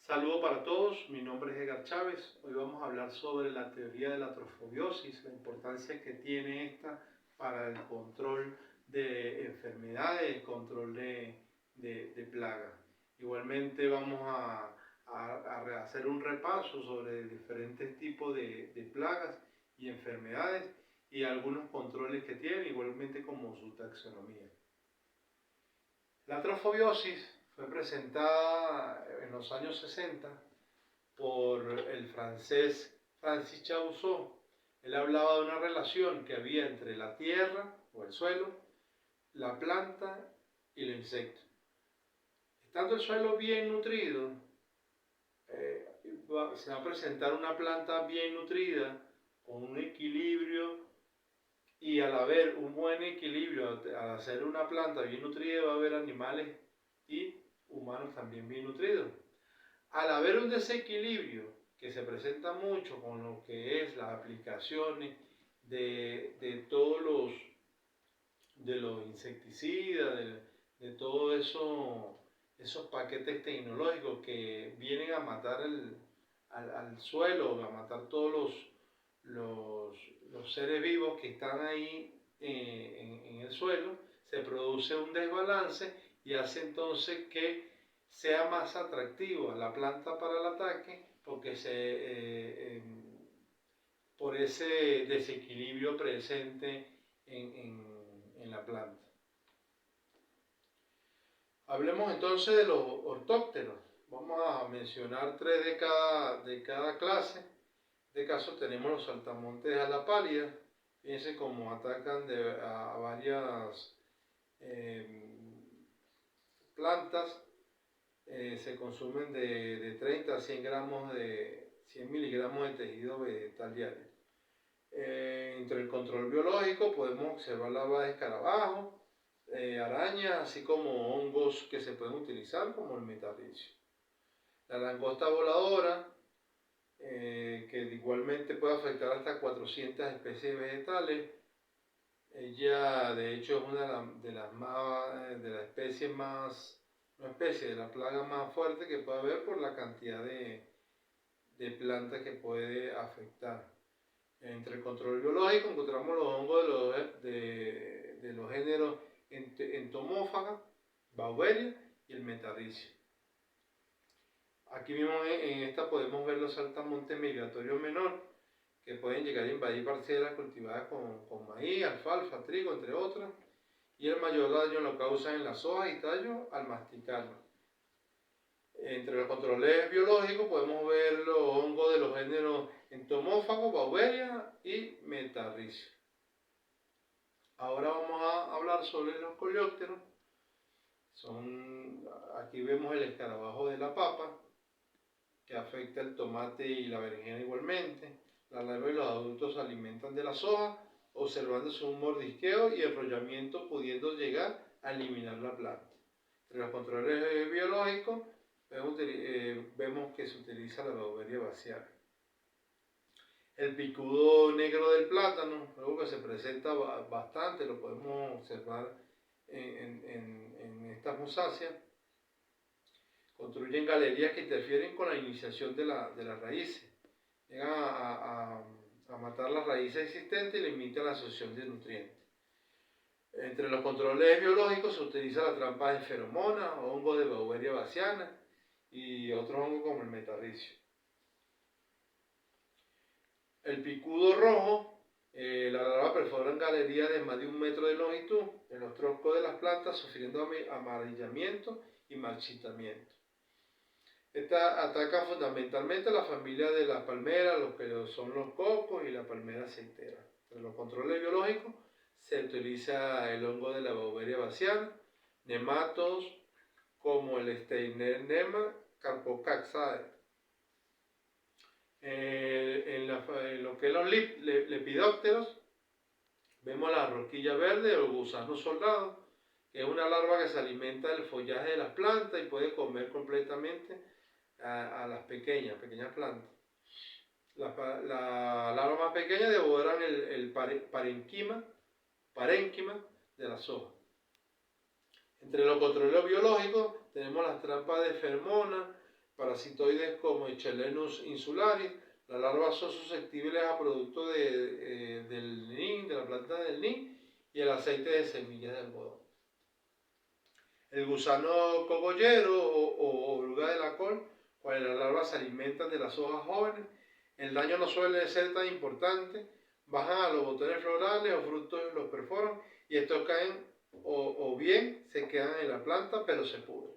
Saludo para todos, mi nombre es Edgar Chávez. Hoy vamos a hablar sobre la teoría de la trofobiosis, la importancia que tiene esta para el control de enfermedades, el control de plagas. Igualmente vamos a hacer un repaso sobre diferentes tipos de plagas y enfermedades y algunos controles que tiene, igualmente como su taxonomía. La trofobiosis fue presentada en los años 60 por el francés Francis Chausseau. Él hablaba de una relación que había entre la tierra o el suelo, la planta y el insecto. Estando el suelo bien nutrido, se va a presentar una planta bien nutrida, con un equilibrio, y al haber un buen equilibrio, al hacer una planta bien nutrida, va a haber animales y humanos también bien nutridos. Al haber un desequilibrio que se presenta mucho con lo que es las aplicaciones de todos los insecticidas, de todos esos paquetes tecnológicos que vienen a matar al suelo, a matar todos los seres vivos que están ahí en el suelo, se produce un desbalance y hace entonces que sea más atractivo a la planta para el ataque porque por ese desequilibrio presente en la planta. Hablemos entonces de los ortópteros. Vamos a mencionar tres de cada clase. En este caso tenemos los saltamontes de ala pálida. Fíjense cómo atacan a varias plantas. Se consumen de 30 a 100 gramos de 100 miligramos de tejido vegetal diario. Entre el control biológico podemos observar larvas de escarabajos, arañas, así como hongos que se pueden utilizar como el metarricio. La langosta voladora, que igualmente puede afectar hasta 400 especies vegetales. Ella de hecho es una de las especies más, una especie de la plaga más fuerte que puede haber por la cantidad de plantas que puede afectar. Entre el control biológico encontramos los hongos de los géneros Entomófaga, Bauberia y el metarricio. Aquí mismo en esta podemos ver los saltamontes migratorios menor, que pueden llegar a invadir parcelas cultivadas con maíz, alfalfa, trigo, entre otras, y el mayor daño lo causan en las hojas y tallos al masticarlo. Entre los controles biológicos podemos ver los hongos de los géneros Entomófago, Bauberia y metarricio. Ahora vamos a hablar sobre los coleópteros. Aquí vemos el escarabajo de la papa, que afecta el tomate y la berenjena igualmente. La larva y los adultos se alimentan de las hojas, observándose un mordisqueo y enrollamiento, pudiendo llegar a eliminar la planta. Entre los controles biológicos vemos que se utiliza la Bauberia baciana. El picudo negro del plátano, algo que se presenta bastante, lo podemos observar en estas musáceas. Construyen galerías que interfieren con la iniciación de las raíces. Llegan a matar las raíces existentes y limitan la absorción de nutrientes. Entre los controles biológicos se utiliza la trampa de feromonas, hongos de Bauberia baciana y otros hongos como el metarricio. El picudo rojo, la larva perfora en galerías de más de 1 metro de longitud en los troncos de las plantas, sufriendo amarillamiento y marchitamiento. Esta ataca fundamentalmente a la familia de la palmera, lo que son los cocos y la palmera aceitera. En los controles biológicos se utiliza el hongo de la Bauberia baciana, nematodos como el Steinernema carpocaxae. En lo que es los lepidópteros, vemos la rosquilla verde o gusano soldado, que es una larva que se alimenta del follaje de las plantas y puede comer completamente a las pequeñas plantas. La larva más pequeña devoran el parénquima de las hojas. Entre los controles biológicos tenemos las trampas de feromonas, parasitoides como Echelenus insularis. Las larvas son susceptibles a productos del NIN, de la planta del NIN, y el aceite de semillas de algodón. El gusano cogollero o oruga de la col, cuando las larvas se alimentan de las hojas jóvenes, el daño no suele ser tan importante, bajan a los botones florales o frutos, los perforan y estos caen o bien se quedan en la planta pero se pudren.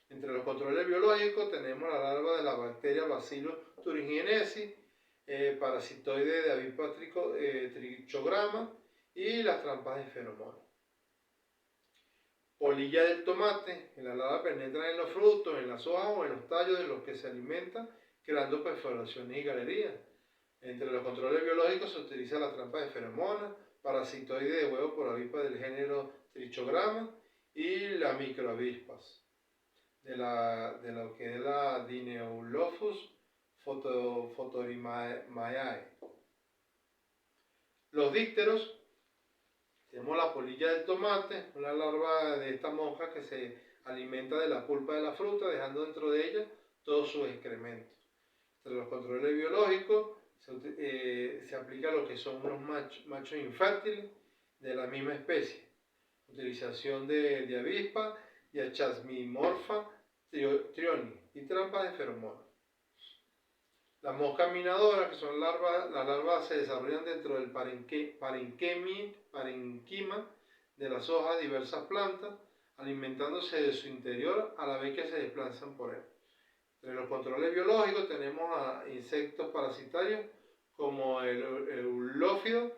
Entre los controles biológicos tenemos la larva de la bacteria Bacillus thuringiensis, parasitoide de avispa trichograma y las trampas de feromonas. Polilla del tomate, en la larva penetran en los frutos, en las hojas o en los tallos de los que se alimentan, creando perforaciones y galerías. Entre los controles biológicos se utiliza la trampa de feromonas, parasitoide de huevo por avispa del género Trichograma y las microavispas, de lo que es la Dineolophus photoerimaeae. Los dípteros, tenemos la polilla del tomate, una larva de esta mosca que se alimenta de la pulpa de la fruta, dejando dentro de ella todos sus excrementos. Entre los controles biológicos se aplica lo que son unos machos infértiles de la misma especie, utilización de avispa y Achasmimorpha trioni y trampas de feromonas. Las moscas minadoras, que son las larvas se desarrollan dentro del parenquima de las hojas de diversas plantas, alimentándose de su interior a la vez que se desplazan por él. Entre los controles biológicos tenemos a insectos parasitarios como el Eulófido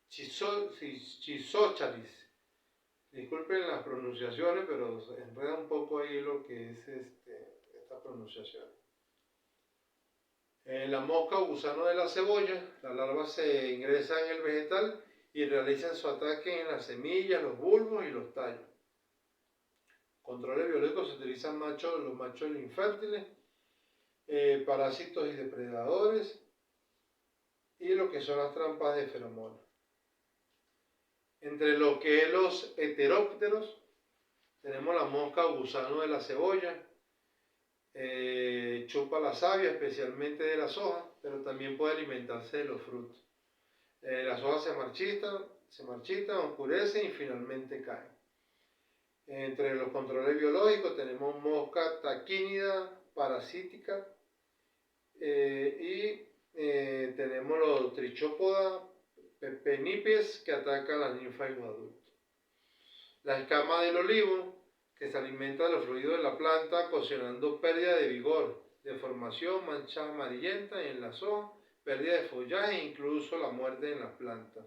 chisocharis. Disculpen las pronunciaciones, pero se enreda un poco ahí lo que es esta pronunciación. La mosca o gusano de la cebolla, las larvas se ingresan en el vegetal y realizan su ataque en las semillas, los bulbos y los tallos. Controles biológicos se utilizan los machos infértiles, parásitos y depredadores, y lo que son las trampas de feromonas. Entre lo que es los heterópteros, tenemos la mosca o gusano de la cebolla, chupa la savia, especialmente de las hojas, pero también puede alimentarse de los frutos. Las hojas se marchitan, oscurecen y finalmente caen. Entre los controles biológicos tenemos mosca taquínida parasítica y tenemos los trichópoda penipes que atacan a las ninfas y los adultos. La escama del olivo, que se alimenta de los fluidos de la planta, ocasionando pérdida de vigor, deformación, manchas amarillentas en las hojas, pérdida de follaje e incluso la muerte en las plantas.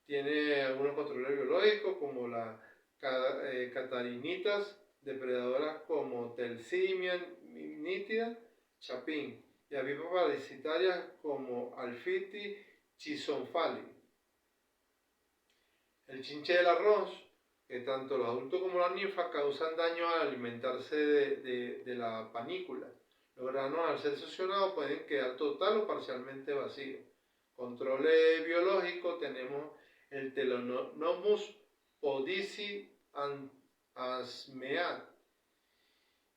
Tiene algunos controles biológicos como las catarinitas, depredadoras como Telsimia nítida, chapín, y avispas parasitarias como Alphitis chisomphali. El chinche del arroz, que tanto los adultos como las ninfas causan daño al alimentarse de la panícula. Los granos, al ser succionados, pueden quedar total o parcialmente vacíos. Controles biológicos tenemos el Telenomus podici asmeat.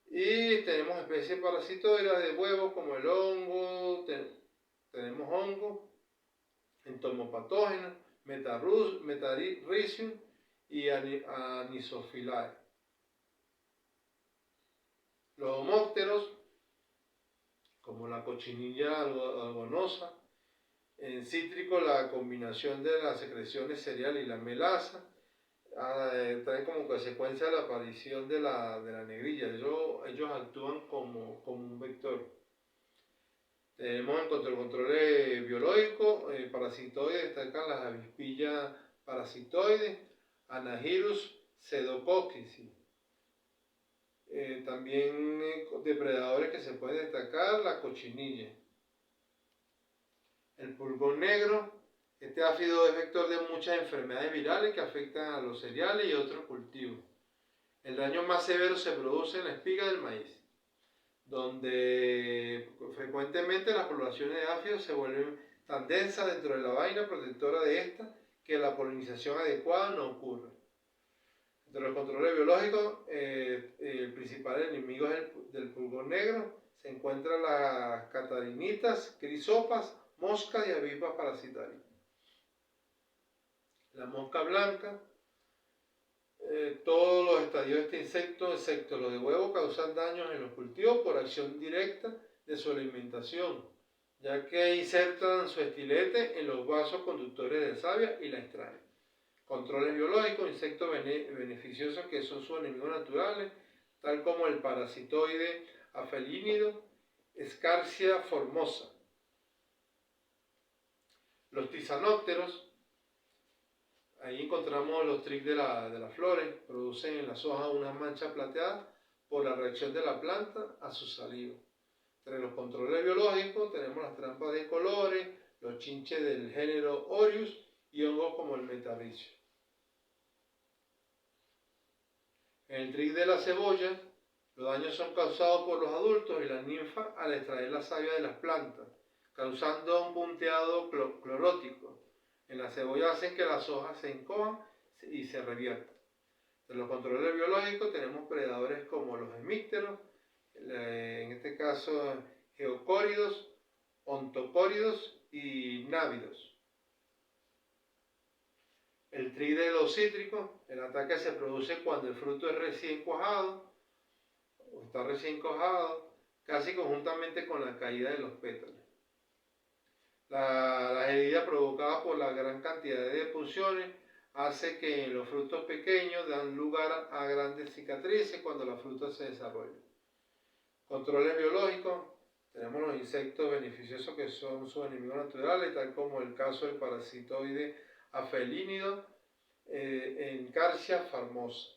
Y tenemos especies parasitoides de huevos como el hongo, tenemos hongos entomopatógenos, Metarrhizium y Anisophilae. Los homópteros, como la cochinilla algonosa, en cítrico la combinación de las secreciones cereal y la melaza, trae como consecuencia la aparición de la negrilla. Ellos actúan como un vector. Tenemos en cuanto al control biológico, parasitoides, destacan las avispillas parasitoides, Anagyrus pseudococcus. También depredadores que se pueden destacar, la cochinilla. El pulgón negro, este áfido es vector de muchas enfermedades virales que afectan a los cereales y otros cultivos. El daño más severo se produce en la espiga del maíz, donde frecuentemente las poblaciones de áfidos se vuelven tan densas dentro de la vaina protectora de esta que la polinización adecuada no ocurre. Entre los controles biológicos, el principal enemigo del pulgón negro. Se encuentran las catarinitas, crisopas, moscas y avispas parasitarias. La mosca blanca. Todos los estadios de este insecto, excepto los de huevo, causan daños en los cultivos por acción directa de su alimentación, ya que insertan su estilete en los vasos conductores de savia y la extraen. Controles biológicos, insectos beneficiosos que son sus enemigos naturales, tal como el parasitoide afelínido, Escarcia formosa. Los tisanópteros. Ahí encontramos los tricks de las flores. Producen en las hojas una mancha plateada por la reacción de la planta a su saliva. Entre los controles biológicos tenemos las trampas de colores, los chinches del género Orius y hongos como el metarricio. En el trick de la cebolla, los daños son causados por los adultos y las ninfas al extraer la savia de las plantas, causando un punteado clorótico. En la cebolla hacen que las hojas se encojan y se reviertan. De los controles biológicos tenemos predadores como los hemípteros, en este caso geocóridos, ontocóridos y návidos. El trick de los cítricos, el ataque se produce cuando el fruto es recién cuajado o está recién cuajado, casi conjuntamente con la caída de los pétalos. Las heridas provocadas por la gran cantidad de punciones hace que en los frutos pequeños dan lugar a grandes cicatrices cuando la fruta se desarrolla. Controles biológicos. Tenemos los insectos beneficiosos que son sus enemigos naturales, tal como el caso del parasitoide afelínido, Encarcia formosa.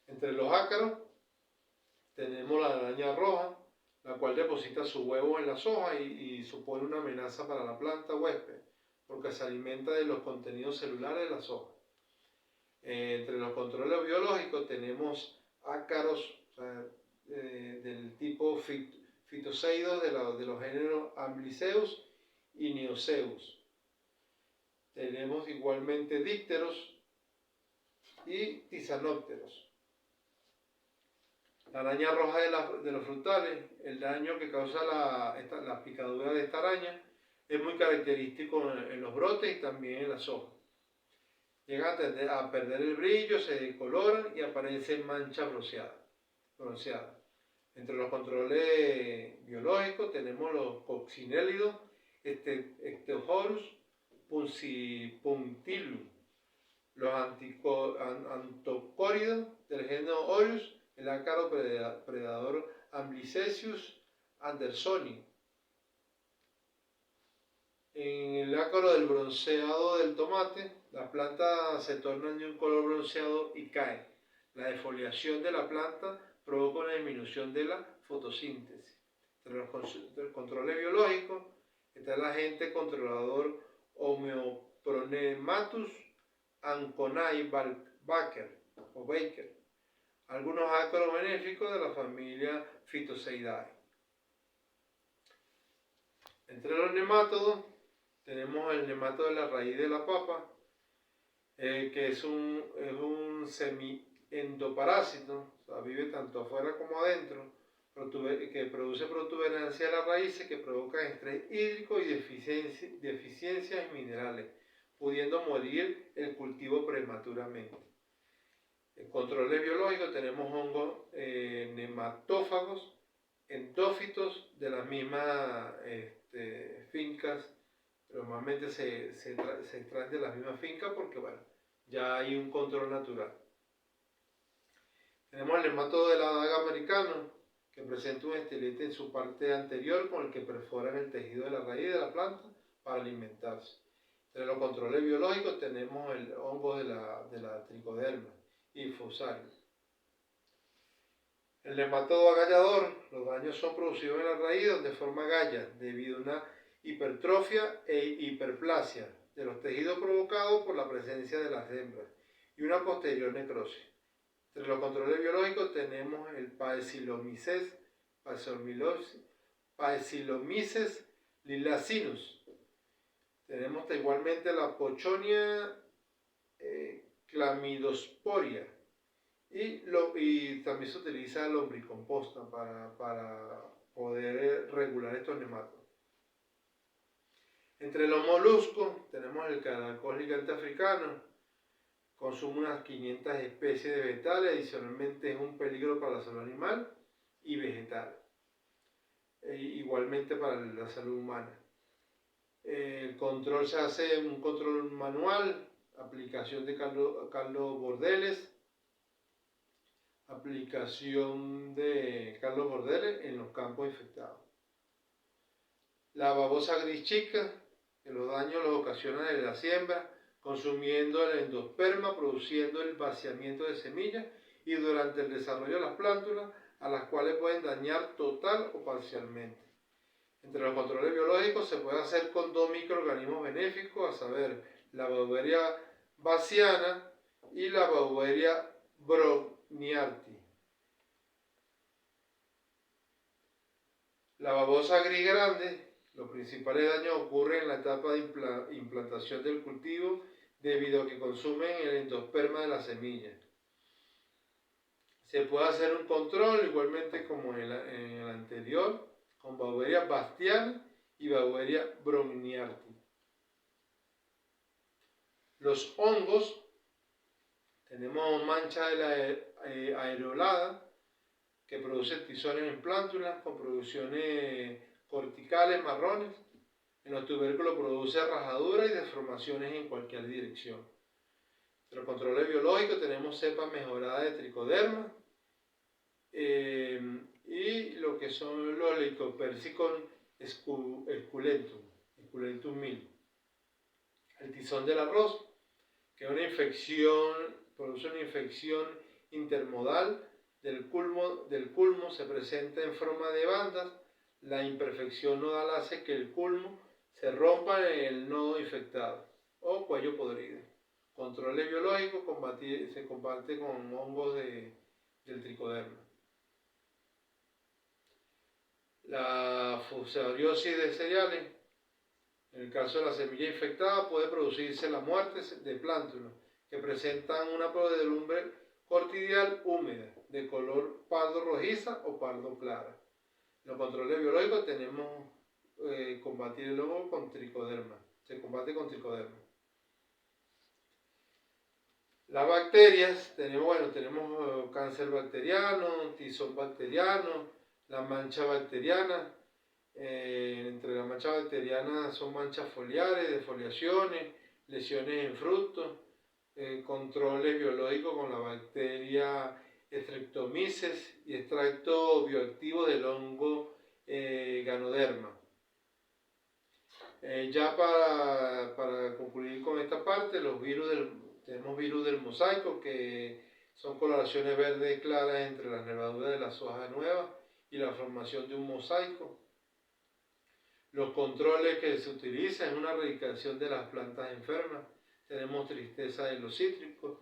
Entre los ácaros tenemos la araña roja, la cual deposita sus huevos en las hojas y supone una amenaza para la planta huésped, porque se alimenta de los contenidos celulares de las hojas. Entre los controles biológicos tenemos ácaros, o sea, del tipo fitoseidos de los géneros Ambliceus y Neoceus. Tenemos igualmente dípteros y tisanópteros. La araña roja de los frutales, el daño que causa la picadura de esta araña es muy característico en los brotes y también en las hojas. Llegan a perder el brillo, se decoloran y aparecen manchas bronceadas. Entre los controles biológicos tenemos los coccinélidos, Ectohorus punctilum, los antocóridos del género Orius, el ácaro predador Amblycesius andersoni. En el ácaro del bronceado del tomate, las plantas se tornan de un color bronceado y caen. La defoliación de la planta provoca una disminución de la fotosíntesis. Entre los controles biológicos está el agente controlador Homeopronematus anconai Baker. Algunos ácaros benéficos de la familia Phytoseidae. Entre los nemátodos tenemos el nemátodo de la raíz de la papa, que es un semi-endoparásito, o sea, vive tanto afuera como adentro, que produce protuberancia de las raíces que provocan estrés hídrico y deficiencias en minerales, pudiendo morir el cultivo prematuramente. En controles biológicos tenemos hongos nematófagos, endófitos de las mismas fincas. Normalmente se extraen de las mismas fincas porque, bueno, ya hay un control natural. Tenemos el nemátodo de la daga americano, que presenta un estilete en su parte anterior con el que perforan el tejido de la raíz de la planta para alimentarse. Entre los controles biológicos tenemos el hongo de la tricoderma y Fusarium. El nemátodo agallador, los daños son producidos en la raíz donde forma agallas debido a una hipertrofia e hiperplasia de los tejidos provocados por la presencia de las hembras y una posterior necrosis. Entre los controles biológicos tenemos el Paecilomyces lilacinus. Tenemos igualmente la Pochonia Clamidosporia. Y también se utiliza lombricomposta para poder regular estos nematos. Entre los moluscos tenemos el caracol gigante africano, consume unas 500 especies de vegetales, adicionalmente es un peligro para la salud animal y vegetal, igualmente para la salud humana. El control se hace un control manual, aplicación de Carlos Bordeles, en los campos infectados. La babosa gris chica, que los daños los ocasiona desde la siembra, consumiendo el endosperma, produciendo el vaciamiento de semillas y durante el desarrollo de las plántulas, a las cuales pueden dañar total o parcialmente. Entre los controles biológicos se puede hacer con 2 microorganismos benéficos, a saber, la Beauveria bassiana y la Beauveria brongniarti. La babosa gris grande, los principales daños ocurren en la etapa de implantación del cultivo debido a que consumen el endosperma de la semilla. Se puede hacer un control igualmente como en el anterior, con Beauveria bastiana y Beauveria brongniarti. Los hongos, tenemos mancha de la areolada, que produce tizones en plántulas con producciones corticales marrones. En los tubérculos produce rajaduras y deformaciones en cualquier dirección. En los controles biológicos tenemos cepa mejorada de tricoderma y lo que son los Lycopersicum esculentum 1000. El tizón del arroz, que es produce una infección intermodal del culmo, se presenta en forma de bandas. La imperfección nodal hace que el culmo se rompa en el nodo infectado o cuello podrido. Controles biológicos, se combate con hongos del tricoderma. La fusariosis de cereales, en el caso de la semilla infectada, puede producirse la muerte de plántulas que presentan una podredumbre cortidial húmeda de color pardo rojiza o pardo clara. En los controles biológicos tenemos combatir el hongo con tricoderma. Se combate con tricoderma. Las bacterias, tenemos cáncer bacteriano, tizón bacteriano, la mancha bacteriana. Entre la mancha bacteriana son manchas foliares, defoliaciones, lesiones en frutos, controles biológicos con la bacteria Streptomyces y extracto bioactivo del hongo Ganoderma. Ya para concluir con esta parte, tenemos virus del mosaico, que son coloraciones verdes claras entre las nervaduras de las hojas nuevas y la formación de un mosaico. Los controles que se utilizan es una erradicación de las plantas enfermas. Tenemos tristeza de los cítricos,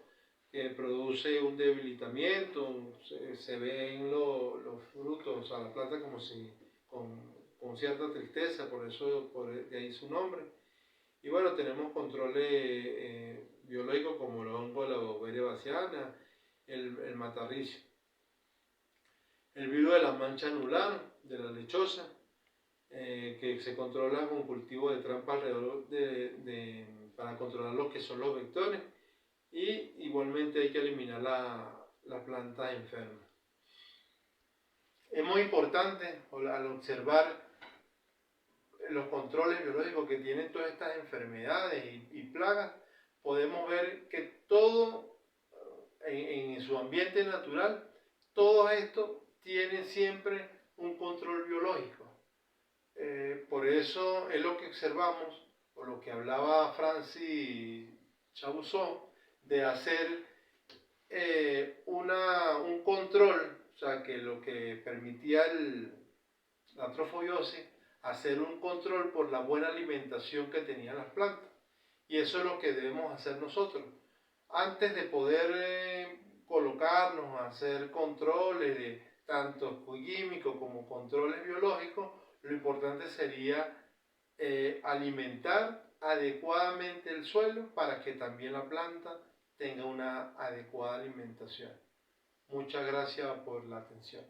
que produce un debilitamiento, se ven los frutos, o sea, la planta como si con cierta tristeza, de ahí su nombre. Y bueno, tenemos controles biológicos como el hongo de la Beauveria bassiana, el matarricio. El virus de la mancha anular, de la lechosa, que se controla con cultivo de trampa alrededor para controlar lo que son los vectores, y igualmente hay que eliminar la planta enferma. Es muy importante al observar los controles biológicos que tienen todas estas enfermedades y plagas, podemos ver que todo en su ambiente natural, todo esto tiene siempre un control biológico. Por eso es lo que observamos, o lo que hablaba Francis Chabouzon, de hacer un control, o sea, que lo que permitía la trofobiosis, hacer un control por la buena alimentación que tenían las plantas. Y eso es lo que debemos hacer nosotros. Antes de poder colocarnos a hacer controles de tanto químicos como controles biológicos, lo importante sería alimentar adecuadamente el suelo para que también la planta tenga una adecuada alimentación. Muchas gracias por la atención.